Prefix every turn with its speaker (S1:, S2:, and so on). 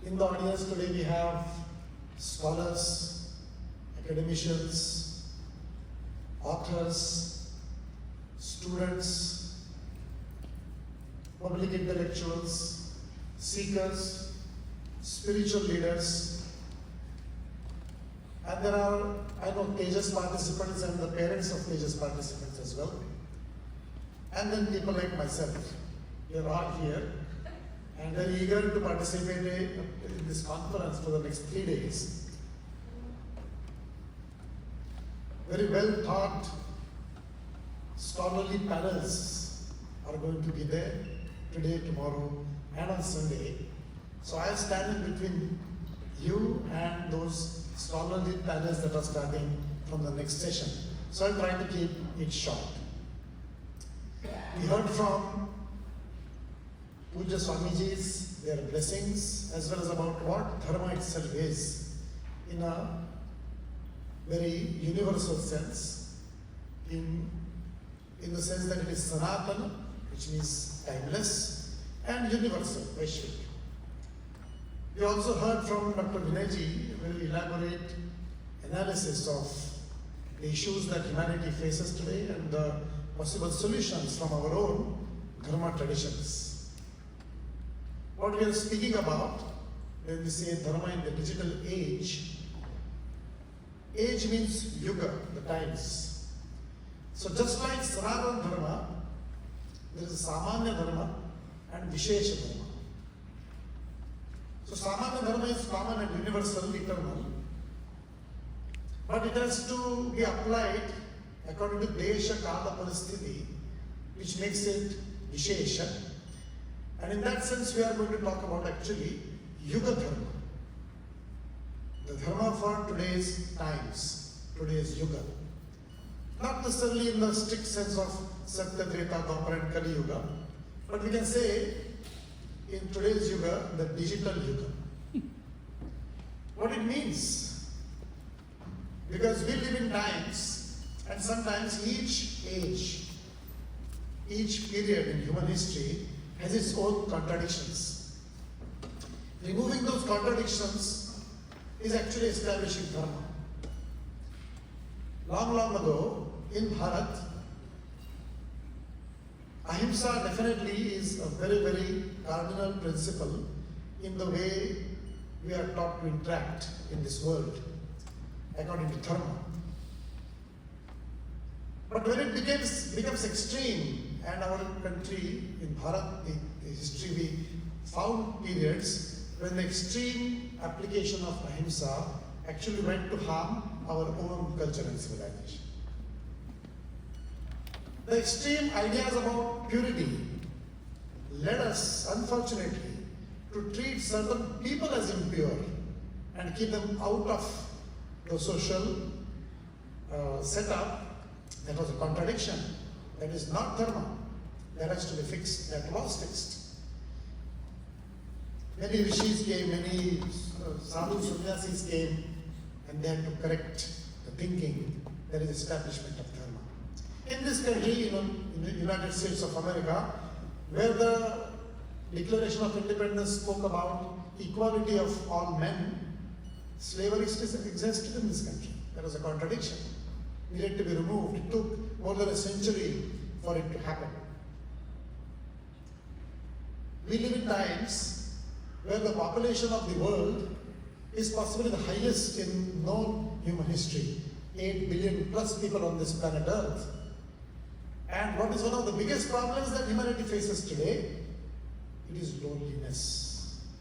S1: In the audience today we have scholars, academicians, authors, students, public intellectuals, seekers, spiritual leaders, and there are, I know, Tejas participants and the parents of Tejas participants as well. And then people like myself. You're all here and very eager to participate in this conference for the next 3 days. Very well thought scholarly panels are going to be there today, tomorrow, and on Sunday. So I am standing between you and those scholarly panels that are starting from the next session. So I'm trying to keep it short. We heard from Pujya Swamiji's, their blessings, as well as about what Dharma itself is in a very universal sense, in the sense that it is Sanatana, which means timeless, and universal, Vaishvik. We also heard from Dr. Vinayji a very elaborate analysis of the issues that humanity faces today and the possible solutions from our own Dharma traditions. What we are speaking about when we say Dharma in the digital age, age means Yuga, the times. So just like Sanatana Dharma, there is Samanya Dharma and Vishesha Dharma. So Samanya Dharma is common and universal, eternal, but it has to be applied according to Desha Kala Paristiti, which makes it Vishesha. And in that sense, we are going to talk about actually Yuga Dharma, the Dharma for today's times, today's Yuga. Not necessarily in the strict sense of Satya, Treta, Dwapara and Kali Yuga, but we can say in today's Yuga, the digital Yuga. What it means, because we live in times, and sometimes each age, each period in human history has its own contradictions. Removing those contradictions is actually establishing Dharma. Long, long ago, in Bharat, Ahimsa definitely is a very, very cardinal principle in the way we are taught to interact in this world, according to Dharma. But when it becomes extreme, and our country in Bharat, the history, we found periods when the extreme application of Ahimsa actually went to harm our own culture and civilization. The extreme ideas about purity led us, unfortunately, to treat certain people as impure and keep them out of the social setup. That was a contradiction. That is not Dharma. That has to be fixed. That was fixed. Many rishis came, many sadhu sannyasis came, and they had to correct the thinking. There is establishment of Dharma. In this country, in the United States of America, where the Declaration of Independence spoke about equality of all men, slavery still existed in this country. There was a contradiction. Needed to be removed. It took more than a century for it to happen. We live in times where the population of the world is possibly the highest in known human history. 8 billion plus people on this planet Earth. And what is one of the biggest problems that humanity faces today? It is loneliness.